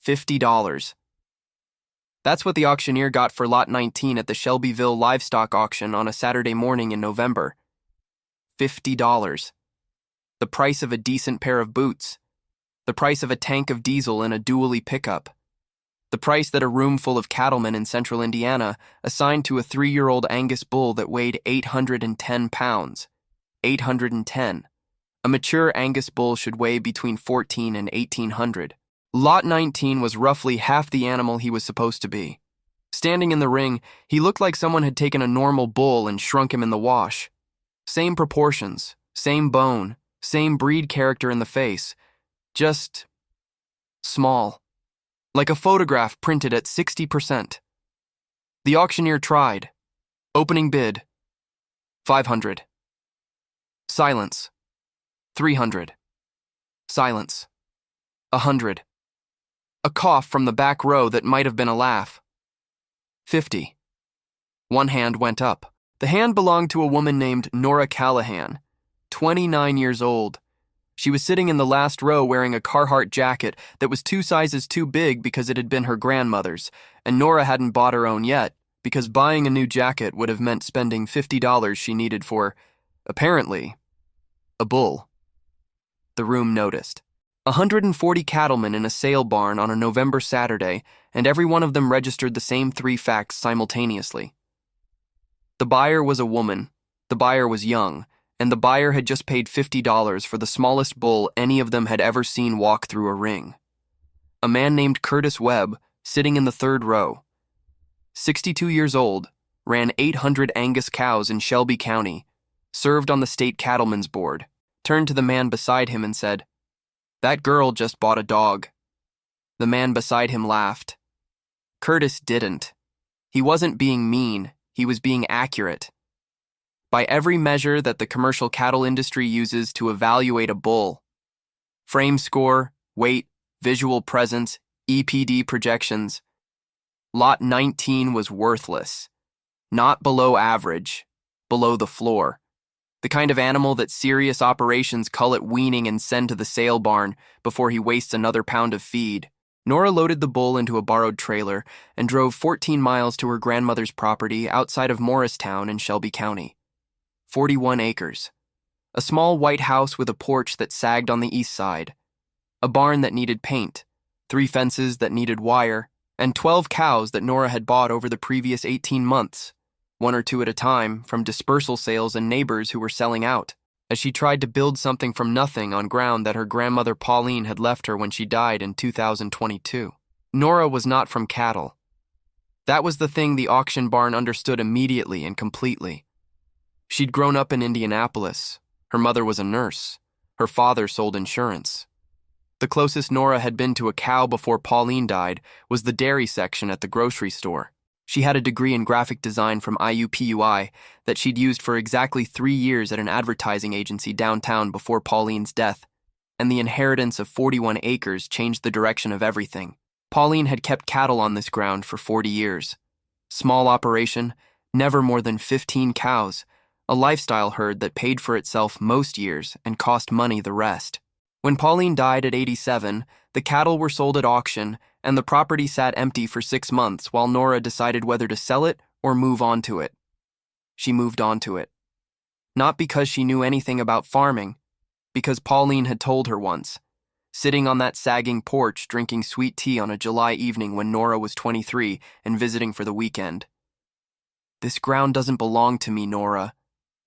$50. That's what the auctioneer got for Lot 19 at the Shelbyville livestock auction on a Saturday morning in November. $50. The price of a decent pair of boots. The price of a tank of diesel in a dually pickup. The price that a room full of cattlemen in central Indiana assigned to a 3-year-old Angus bull that weighed 810 pounds. 810. A mature Angus bull should weigh between 14 and 1800. Lot 19 was roughly half the animal he was supposed to be. Standing in the ring, he looked like someone had taken a normal bull and shrunk him in the wash. Same proportions, same bone, same breed character in the face, just small. Like a photograph printed at 60%. The auctioneer tried. Opening bid, 500. Silence. 300. Silence. 100. A cough from the back row that might have been a laugh. 50. One hand went up. The hand belonged to a woman named Nora Callahan, 29 years old. She was sitting in the last row wearing a Carhartt jacket that was 2 sizes too big because it had been her grandmother's, and Nora hadn't bought her own yet, because buying a new jacket would have meant spending $50 she needed for, apparently, a bull. The room noticed. 140 cattlemen in a sale barn on a November Saturday, and every one of them registered the same 3 facts simultaneously. The buyer was a woman, the buyer was young, and the buyer had just paid $50 for the smallest bull any of them had ever seen walk through a ring. A man named Curtis Webb, sitting in the 3rd row, 62 years old, ran 800 Angus cows in Shelby County, served on the state cattlemen's board, turned to the man beside him and said, "That girl just bought a dog." The man beside him laughed. Curtis didn't. He wasn't being mean, he was being accurate. By every measure that the commercial cattle industry uses to evaluate a bull, frame score, weight, visual presence, EPD projections, Lot 19 was worthless. Not below average, below the floor. The kind of animal that serious operations cull at weaning and send to the sale barn before he wastes another pound of feed. Nora loaded the bull into a borrowed trailer and drove 14 miles to her grandmother's property outside of Morristown in Shelby County. 41 acres. A small white house with a porch that sagged on the east side. A barn that needed paint. 3 fences that needed wire. And 12 cows that Nora had bought over the previous 18 months. 1 or 2 at a time, from dispersal sales and neighbors who were selling out, as she tried to build something from nothing on ground that her grandmother Pauline had left her when she died in 2022. Nora was not from cattle. That was the thing the auction barn understood immediately and completely. She'd grown up in Indianapolis. Her mother was a nurse. Her father sold insurance. The closest Nora had been to a cow before Pauline died was the dairy section at the grocery store. She had a degree in graphic design from IUPUI that she'd used for exactly 3 years at an advertising agency downtown before Pauline's death, and the inheritance of 41 acres changed the direction of everything. Pauline had kept cattle on this ground for 40 years. Small operation, never more than 15 cows, a lifestyle herd that paid for itself most years and cost money the rest. When Pauline died at 87, the cattle were sold at auction, and the property sat empty for 6 months while Nora decided whether to sell it or move on to it. She moved on to it. Not because she knew anything about farming, because Pauline had told her once, sitting on that sagging porch drinking sweet tea on a July evening when Nora was 23 and visiting for the weekend. "This ground doesn't belong to me, Nora.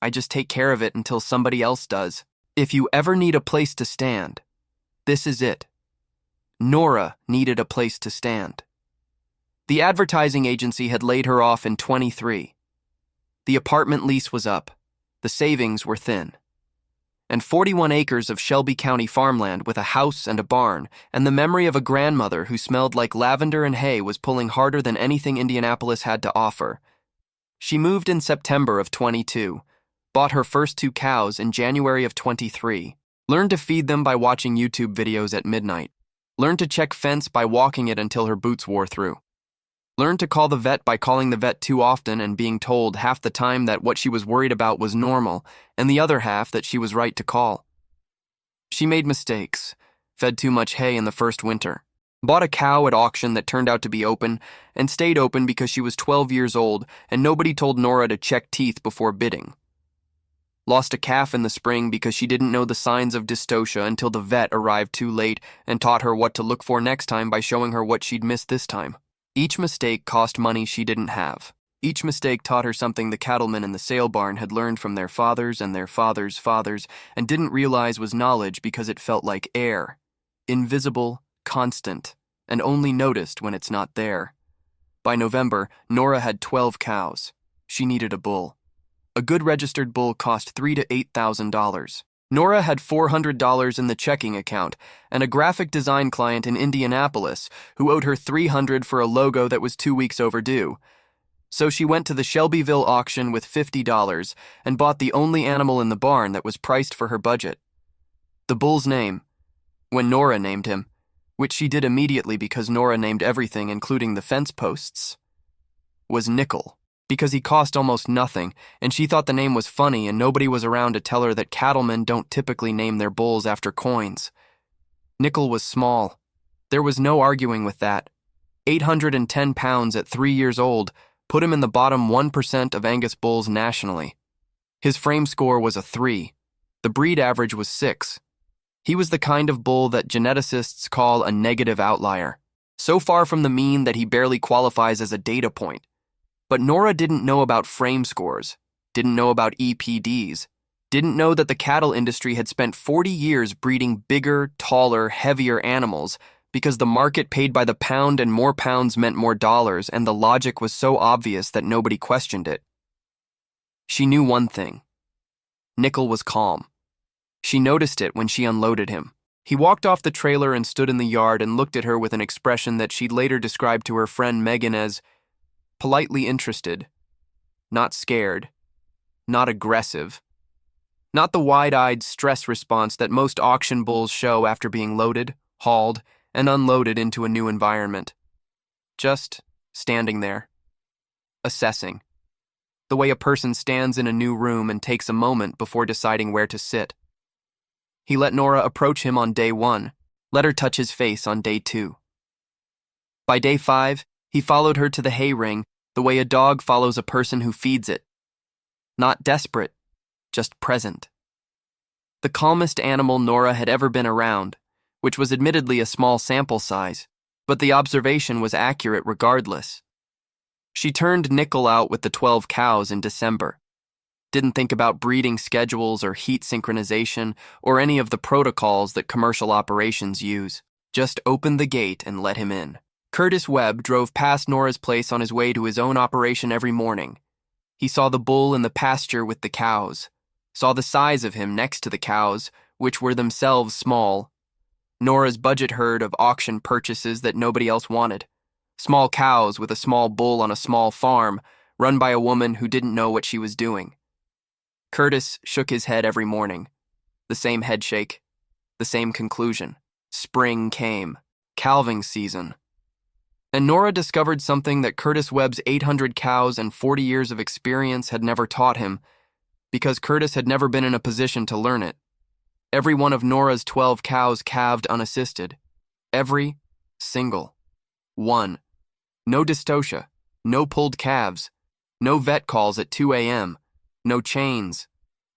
I just take care of it until somebody else does. If you ever need a place to stand, this is it." Nora needed a place to stand. The advertising agency had laid her off in 23. The apartment lease was up. The savings were thin. And 41 acres of Shelby County farmland with a house and a barn, and the memory of a grandmother who smelled like lavender and hay was pulling harder than anything Indianapolis had to offer. She moved in September of 22, bought her first 2 cows in January of 23, learned to feed them by watching YouTube videos at midnight, learned to check fence by walking it until her boots wore through, learned to call the vet by calling the vet too often and being told half the time that what she was worried about was normal and the other half that she was right to call. She made mistakes, fed too much hay in the first winter, Bought a cow at auction that turned out to be open, and stayed open because she was 12 years old and nobody told Nora to check teeth before bidding. Lost a calf in the spring because she didn't know the signs of dystocia until the vet arrived too late and taught her what to look for next time by showing her what she'd missed this time. Each mistake cost money she didn't have. Each mistake taught her something the cattlemen in the sale barn had learned from their fathers and their fathers' fathers and didn't realize was knowledge because it felt like air. Invisible, constant, and only noticed when it's not there. By November, Nora had 12 cows. She needed a bull. A good registered bull cost $3,000 to $8,000. Nora had $400 in the checking account and a graphic design client in Indianapolis who owed her $300 for a logo that was 2 weeks overdue. So she went to the Shelbyville auction with $50 and bought the only animal in the barn that was priced for her budget. The bull's name, when Nora named him, which she did immediately because Nora named everything including the fence posts, was Nickel. Because he cost almost nothing, and she thought the name was funny and nobody was around to tell her that cattlemen don't typically name their bulls after coins. Nickel was small. There was no arguing with that. 810 pounds at 3 years old put him in the bottom 1% of Angus bulls nationally. His frame score was a 3. The breed average was 6. He was the kind of bull that geneticists call a negative outlier, so far from the mean that he barely qualifies as a data point. But Nora didn't know about frame scores, didn't know about EPDs, didn't know that the cattle industry had spent 40 years breeding bigger, taller, heavier animals because the market paid by the pound and more pounds meant more dollars, and the logic was so obvious that nobody questioned it. She knew one thing. Nickel was calm. She noticed it when she unloaded him. He walked off the trailer and stood in the yard and looked at her with an expression that she'd later described to her friend Megan as politely interested, not scared, not aggressive, not the wide-eyed stress response that most auction bulls show after being loaded, hauled, and unloaded into a new environment. Just standing there, assessing, the way a person stands in a new room and takes a moment before deciding where to sit. He let Nora approach him on day 1, let her touch his face on day 2. By day 5, he followed her to the hay ring the way a dog follows a person who feeds it. Not desperate, just present. The calmest animal Nora had ever been around, which was admittedly a small sample size, but the observation was accurate regardless. She turned Nickel out with the 12 cows in December. Didn't think about breeding schedules or heat synchronization or any of the protocols that commercial operations use. Just opened the gate and let him in. Curtis Webb drove past Nora's place on his way to his own operation every morning. He saw the bull in the pasture with the cows, saw the size of him next to the cows, which were themselves small. Nora's budget herd of auction purchases that nobody else wanted. Small cows with a small bull on a small farm, run by a woman who didn't know what she was doing. Curtis shook his head every morning. The same headshake, the same conclusion. Spring came, calving season. And Nora discovered something that Curtis Webb's 800 cows and 40 years of experience had never taught him, because Curtis had never been in a position to learn it. Every one of Nora's 12 cows calved unassisted. Every single one. No dystocia, no pulled calves, no vet calls at 2 a.m., no chains,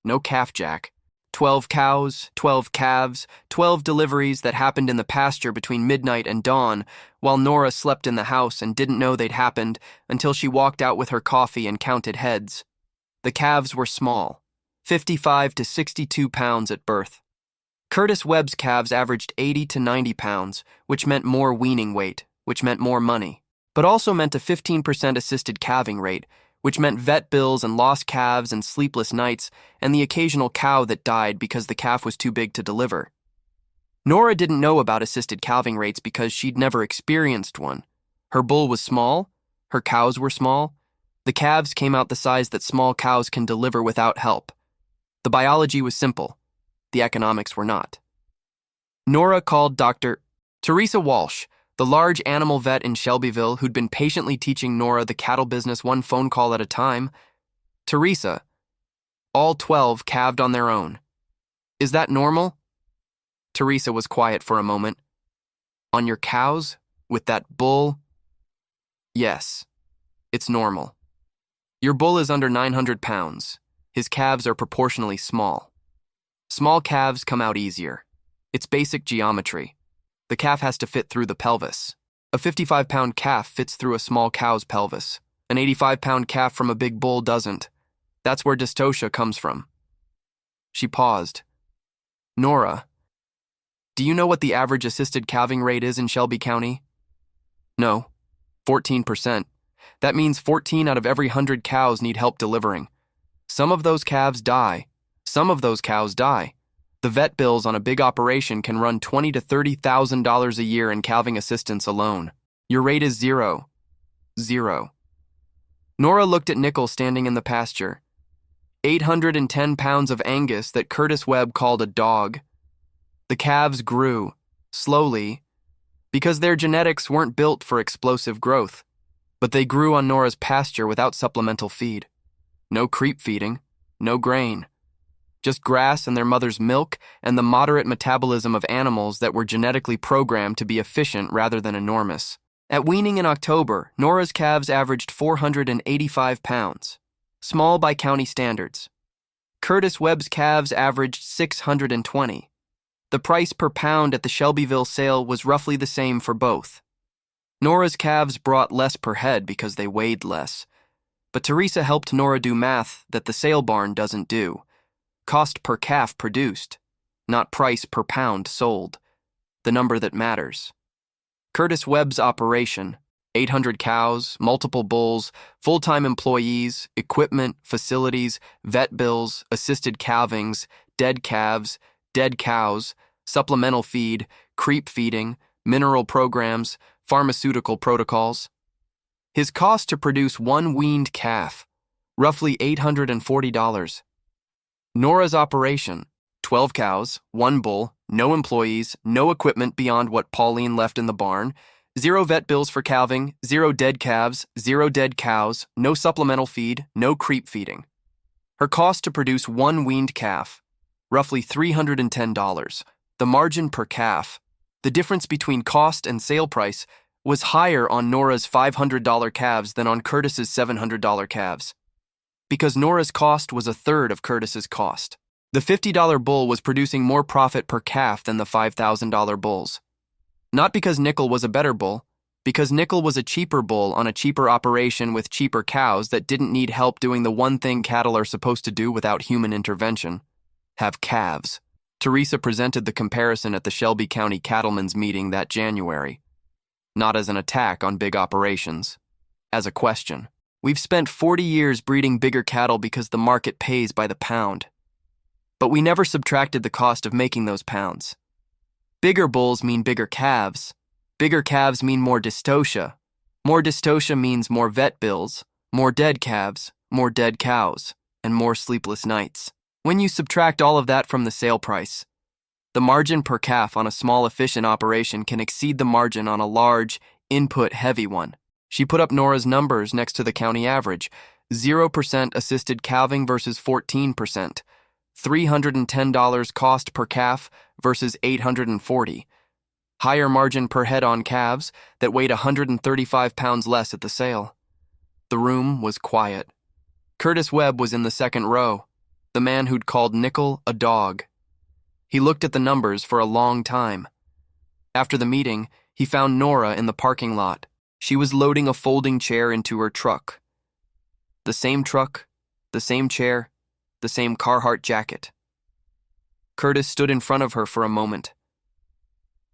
no calf jack. 12 cows, 12 calves, 12 deliveries that happened in the pasture between midnight and dawn, while Nora slept in the house and didn't know they'd happened until she walked out with her coffee and counted heads. The calves were small, 55 to 62 pounds at birth. Curtis Webb's calves averaged 80 to 90 pounds, which meant more weaning weight, which meant more money, but also meant a 15% assisted calving rate, which meant vet bills and lost calves and sleepless nights and the occasional cow that died because the calf was too big to deliver. Nora didn't know about assisted calving rates because she'd never experienced one. Her bull was small, her cows were small, the calves came out the size that small cows can deliver without help. The biology was simple, the economics were not. Nora called Dr. Teresa Walsh, the large animal vet in Shelbyville who'd been patiently teaching Nora the cattle business one phone call at a time. Teresa, all 12 calved on their own. Is that normal? Teresa was quiet for a moment. On your cows? With that bull? Yes, it's normal. Your bull is under 900 pounds. His calves are proportionally small. Small calves come out easier. It's basic geometry. The calf has to fit through the pelvis. A 55-pound calf fits through a small cow's pelvis. An 85-pound calf from a big bull doesn't. That's where dystocia comes from. She paused. Nora, do you know what the average assisted calving rate is in Shelby County? No. 14%. That means 14 out of every 100 cows need help delivering. Some of those calves die. Some of those cows die. The vet bills on a big operation can run $20,000 to $30,000 a year in calving assistance alone. Your rate is 0. 0. Nora looked at Nickel standing in the pasture. 810 pounds of Angus that Curtis Webb called a dog. The calves grew, slowly, because their genetics weren't built for explosive growth, but they grew on Nora's pasture without supplemental feed. No creep feeding, no grain. Just grass and their mother's milk and the moderate metabolism of animals that were genetically programmed to be efficient rather than enormous. At weaning in October, Nora's calves averaged 485 pounds, small by county standards. Curtis Webb's calves averaged 620. The price per pound at the Shelbyville sale was roughly the same for both. Nora's calves brought less per head because they weighed less, but Teresa helped Nora do math that the sale barn doesn't do. Cost per calf produced, not price per pound sold, the number that matters. Curtis Webb's operation, 800 cows, multiple bulls, full-time employees, equipment, facilities, vet bills, assisted calvings, dead calves, dead cows, supplemental feed, creep feeding, mineral programs, pharmaceutical protocols. His cost to produce one weaned calf, roughly $840. Nora's operation, 12 cows, 1 bull, no employees, no equipment beyond what Pauline left in the barn, 0 vet bills for calving, 0 dead calves, 0 dead cows, no supplemental feed, no creep feeding. Her cost to produce 1 weaned calf, roughly $310. The margin per calf, the difference between cost and sale price, was higher on Nora's $500 calves than on Curtis's $700 calves, because Nora's cost was a third of Curtis's cost. The $50 bull was producing more profit per calf than the $5,000 bulls. Not because Nickel was a better bull, because Nickel was a cheaper bull on a cheaper operation with cheaper cows that didn't need help doing the one thing cattle are supposed to do without human intervention: have calves. Teresa presented the comparison at the Shelby County Cattlemen's meeting that January. Not as an attack on big operations, as a question. We've spent 40 years breeding bigger cattle because the market pays by the pound. But we never subtracted the cost of making those pounds. Bigger bulls mean bigger calves. Bigger calves mean more dystocia. More dystocia means more vet bills, more dead calves, more dead cows, and more sleepless nights. When you subtract all of that from the sale price, the margin per calf on a small efficient operation can exceed the margin on a large, input-heavy one. She put up Nora's numbers next to the county average: 0% assisted calving versus 14%, $310 cost per calf versus $840, higher margin per head on calves that weighed 135 pounds less at the sale. The room was quiet. Curtis Webb was in the second row, the man who'd called Nickel a dog. He looked at the numbers for a long time. After the meeting, he found Nora in the parking lot. She was loading a folding chair into her truck. The same truck, the same chair, the same Carhartt jacket. Curtis stood in front of her for a moment.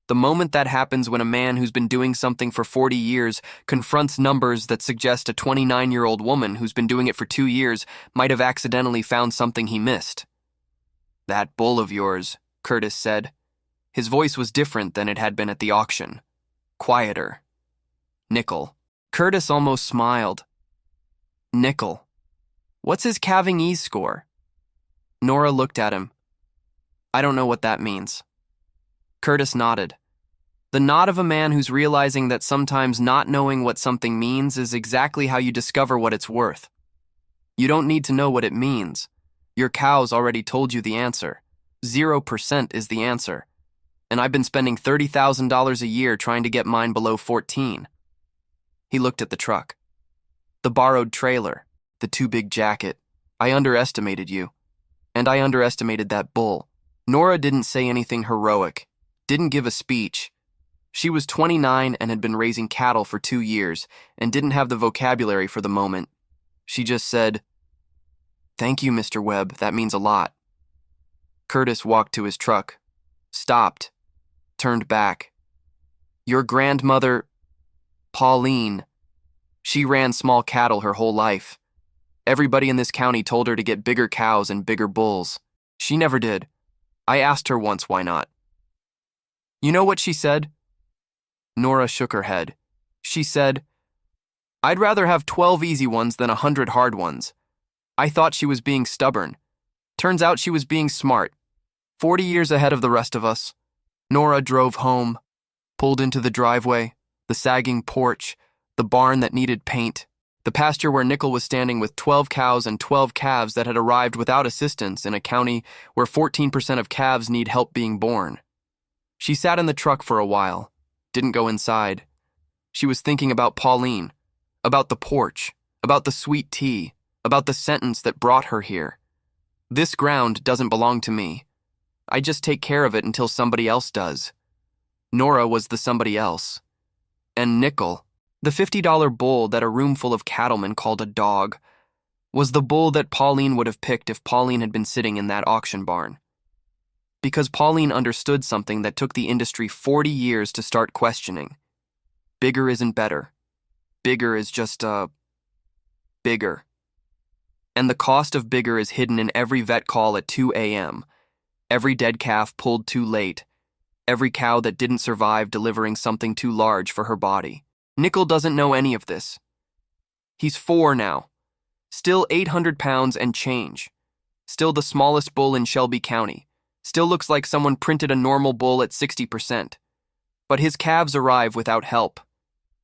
The moment that happens when a man who's been doing something for 40 years confronts numbers that suggest a 29-year-old woman who's been doing it for 2 years might have accidentally found something he missed. "That bull of yours," Curtis said. His voice was different than it had been at the auction. Quieter. "Nickel." Curtis almost smiled. "Nickel. What's his calving ease score?" Nora looked at him. "I don't know what that means." Curtis nodded. The nod of a man who's realizing that sometimes not knowing what something means is exactly how you discover what it's worth. You don't need to know what it means. Your cows already told you the answer. 0% is the answer. and I've been spending $30,000 a year trying to get mine below 14. He looked at the truck. The borrowed trailer, the too big jacket. I underestimated you. And I underestimated that bull. Nora didn't say anything heroic, didn't give a speech. She was 29 and had been raising cattle for 2 years and didn't have the vocabulary for the moment. She just said, "Thank you, Mr. Webb, that means a lot." Curtis walked to his truck, stopped, turned back. "Your grandmother, Pauline, she ran small cattle her whole life. Everybody in this county told her to get bigger cows and bigger bulls. She never did. I asked her once why not. You know what she said?" Nora shook her head. She said, "I'd rather have 12 easy ones than 100 hard ones." I thought she was being stubborn. Turns out she was being smart. 40 years ahead of the rest of us. Nora drove home, pulled into the driveway, the sagging porch, the barn that needed paint, the pasture where Nickel was standing with 12 cows and 12 calves that had arrived without assistance in a county where 14% of calves need help being born. She sat in the truck for a while, didn't go inside. She was thinking about Pauline, about the porch, about the sweet tea, about the sentence that brought her here. This ground doesn't belong to me. I just take care of it until somebody else does. Nora was the somebody else. And Nickel, the $50 bull that a room full of cattlemen called a dog, was the bull that Pauline would have picked if Pauline had been sitting in that auction barn. Because Pauline understood something that took the industry 40 years to start questioning. Bigger isn't better. Bigger is just, bigger. And the cost of bigger is hidden in every vet call at 2 a.m., every dead calf pulled too late, every cow that didn't survive delivering something too large for her body. Nickel doesn't know any of this. He's 4 now, still 800 pounds and change, still the smallest bull in Shelby County, still looks like someone printed a normal bull at 60%. But his calves arrive without help.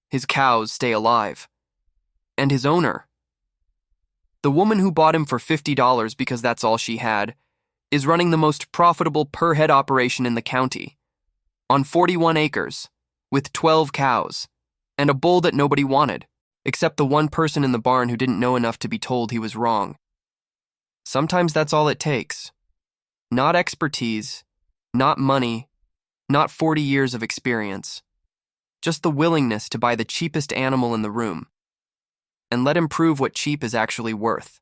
His cows stay alive. And his owner, the woman who bought him for $50 because that's all she had, is running the most profitable per-head operation in the county, on 41 acres, with 12 cows, and a bull that nobody wanted, except the one person in the barn who didn't know enough to be told he was wrong. Sometimes that's all it takes. Not expertise, not money, not 40 years of experience. Just the willingness to buy the cheapest animal in the room and let him prove what cheap is actually worth.